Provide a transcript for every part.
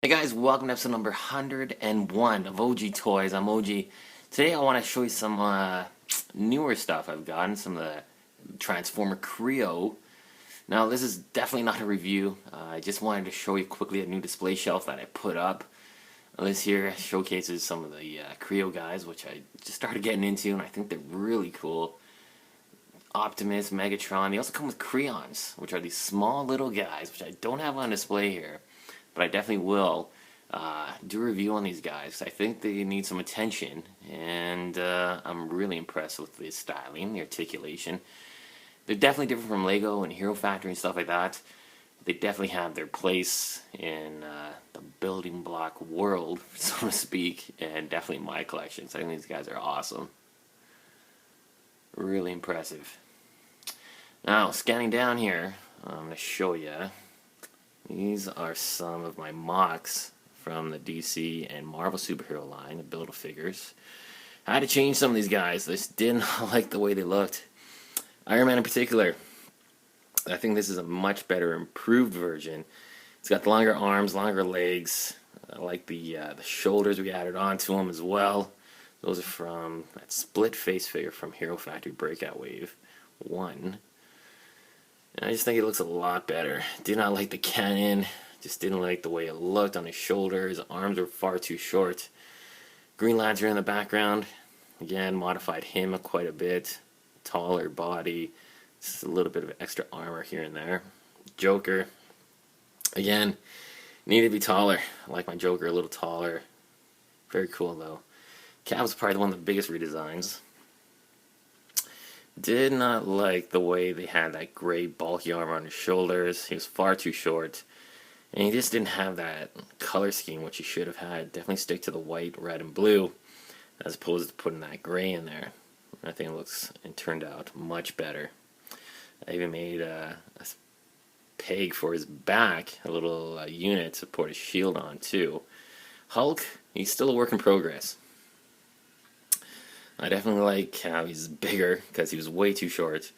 Hey guys, welcome to episode number 101 of OG Toys. I'm OG. Today I want to show you some newer stuff I've gotten, some of the Transformer Kreo. Now this is definitely not a review, I just wanted to show you quickly a new display shelf that I put up. This here showcases some of the Kreo guys, which I just started getting into, and I think they're really cool. Optimus, Megatron, they also come with Kreons, which are these small little guys, which I don't have on display here. But I definitely will do a review on these guys. I think they need some attention, and I'm really impressed with the styling, the articulation. They're definitely different from Lego and Hero Factory and stuff like that. They definitely have their place in the building block world, so to speak, and definitely my collection. So I think these guys are awesome. Really impressive. Now, scanning down here, I'm going to show you. These are some of my mocks from the DC and Marvel superhero line, the Build-A-Figures. I had to change some of these guys. I just didn't like the way they looked. Iron Man in particular, I think this is a much better, improved version. It's got longer arms, longer legs. I like the shoulders we added onto them as well. Those are from that split face figure from Hero Factory Breakout Wave 1. And I just think it looks a lot better. Did not like the cannon. Just didn't like the way it looked on his shoulder. His arms were far too short. Green Lantern in the background. Again, modified him quite a bit. Taller body. Just a little bit of extra armor here and there. Joker. Again, needed to be taller. I like my Joker a little taller. Very cool though. Cap was probably one of the biggest redesigns. Did not like the way they had that gray bulky armor on his shoulders. He was far too short. And he just didn't have that color scheme which he should have had. Definitely stick to the white, red, and blue as opposed to putting that gray in there. I think it looks and turned out much better. I even made a peg for his back, a little unit to put his shield on too. Hulk, he's still a work in progress. I definitely like how he's bigger because he was way too short.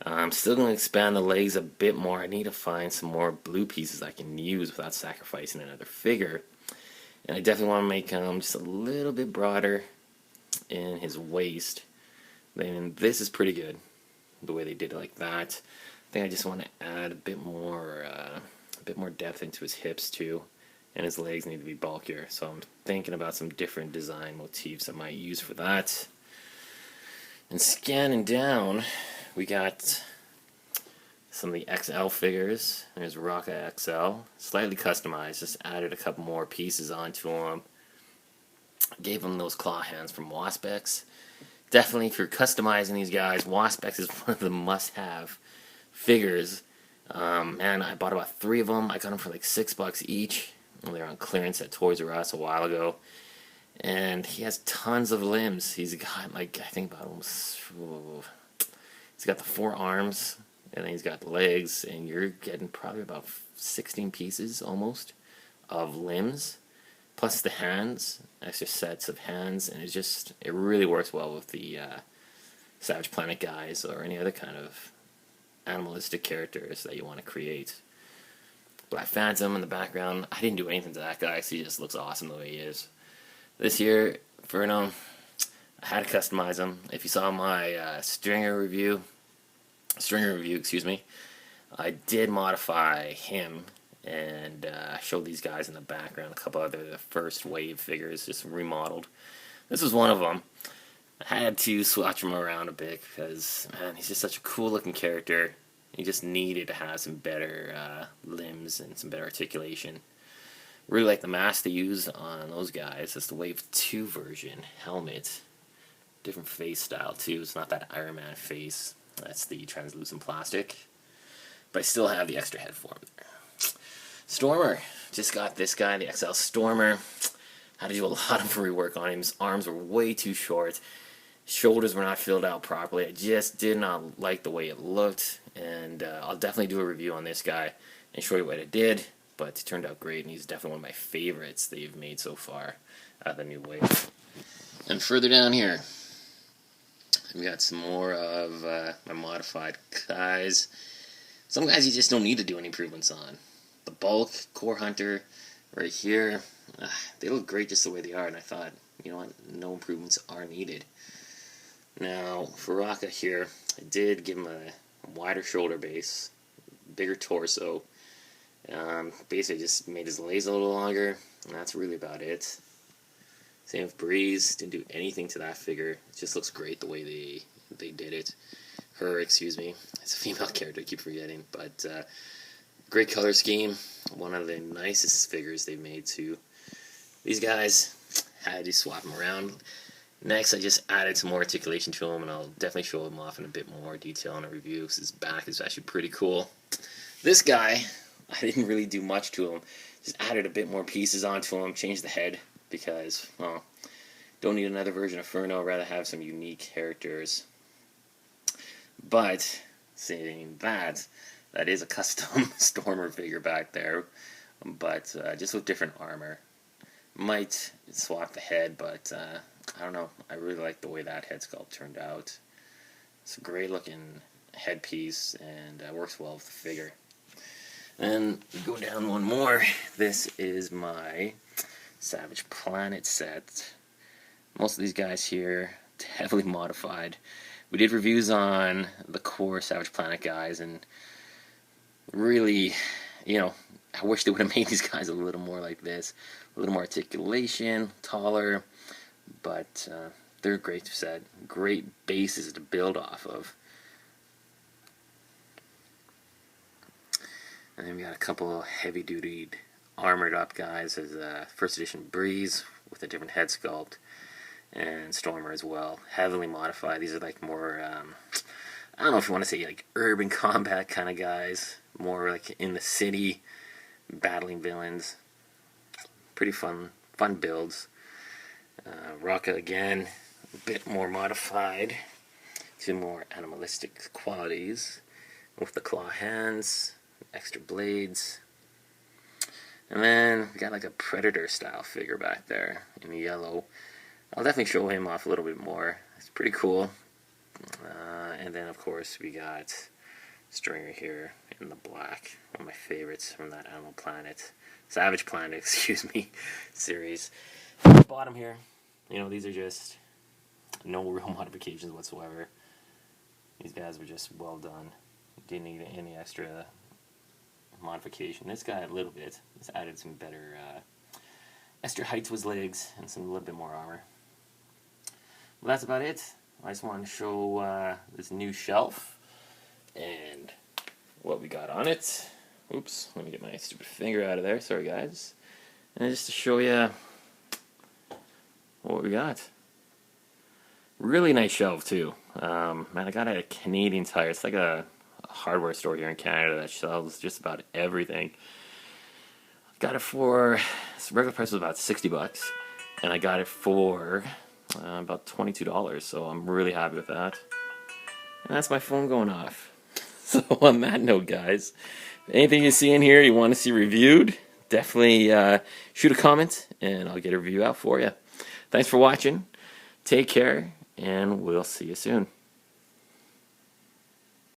I'm still going to expand the legs a bit more. I need to find some more blue pieces I can use without sacrificing another figure. And I definitely want to make him just a little bit broader in his waist. Then this is pretty good, the way they did it like that. I think I just want to add a bit more depth into his hips too. And his legs need to be bulkier, so I'm thinking about some different design motifs I might use for that. And scanning down, we got some of the XL figures. There's Rocket XL, slightly customized, just added a couple more pieces onto him. Gave him those claw hands from Wasp-X. Definitely, if you're customizing these guys, Wasp-X is one of the must-have figures. Man, I bought about 3 of them. I got them for like $6 each. They're on clearance at Toys R Us a while ago. And he has tons of limbs. He's got like, I think about almost, he's got the 4 arms, and then he's got the legs, and you're getting probably about 16 pieces almost of limbs, plus the hands, extra sets of hands, and it really works well with the Savage Planet guys or any other kind of animalistic characters that you want to create. Black Phantom in the background. I didn't do anything to that guy, so he just looks awesome the way he is. This year, Verno, I had to customize him. If you saw my stringer review, I did modify him and showed these guys in the background. A couple other the first wave figures, just remodeled. This was one of them. I had to swatch him around a bit because, man, he's just such a cool looking character. He just needed to have some better limbs and some better articulation. Really like the mask they use on those guys. That's the Wave 2 version. Helmet. Different face style too. It's not that Iron Man face. That's the translucent plastic. But I still have the extra head for him there. Stormer. Just got this guy, the XL Stormer. Had to do a lot of rework on him. His arms were way too short. Shoulders were not filled out properly. I just did not like the way it looked, and I'll definitely do a review on this guy and show you what it did, but it turned out great, and he's definitely one of my favorites they've made so far out of the new wave. And further down here, we got some more of my modified guys. Some guys you just don't need to do any improvements on. The Bulk, Core Hunter, right here. They look great just the way they are, and I thought, you know what, no improvements are needed. Now, for Rocca here, I did give him a wider shoulder base, bigger torso. Basically just made his legs a little longer, and that's really about it. Same with Breeze, didn't do anything to that figure. It just looks great the way they did it. Her, excuse me. It's a female character, I keep forgetting, but great color scheme. One of the nicest figures they've made too. These guys, I had to swap them around. Next, I just added some more articulation to him, and I'll definitely show him off in a bit more detail in a review, because his back is actually pretty cool. This guy, I didn't really do much to him. Just added a bit more pieces onto him, changed the head, because, well, don't need another version of Furno, I'd rather have some unique characters. But, saying that, that is a custom Stormer figure back there, but just with different armor. Might swap the head, but I don't know. I really like the way that head sculpt turned out. It's a great looking headpiece, and works well with the figure. And we go down one more. This is my Savage Planet set. Most of these guys here, heavily modified. We did reviews on the core Savage Planet guys, and really, you know, I wish they would have made these guys a little more like this. A little more articulation, taller, but they're a great set. Great bases to build off of. And then we got a couple of heavy-duty, armored-up guys as first edition Breeze with a different head sculpt, and Stormer as well, heavily modified. These are like more, I don't know if you want to say like urban combat kind of guys, more like in the city, battling villains. Pretty fun builds. Rocca again, a bit more modified, two more animalistic qualities with the claw hands, extra blades, and then we got like a Predator style figure back there in the yellow. I'll definitely show him off a little bit more. It's pretty cool. And then of course we got Stringer here in the black, one of my favorites from that Animal Planet, Savage Planet, excuse me, series. Bottom here, you know, these are just no real modifications whatsoever. These guys were just well done. Didn't need any extra modification. This guy a little bit. Just added some better extra height to his legs and some a little bit more armor. Well, that's about it. I just wanted to show this new shelf and what we got on it. Oops, let me get my stupid finger out of there. Sorry, guys. And just to show you what we got. Really nice shelf, too. Man, I got it at Canadian Tire. It's like a hardware store here in Canada that sells just about everything. Got it for, its regular price was about $60, and I got it for about $22, so I'm really happy with that. And that's my phone going off. So on that note, guys, anything you see in here you want to see reviewed, definitely shoot a comment, and I'll get a review out for you. Thanks for watching. Take care, and we'll see you soon.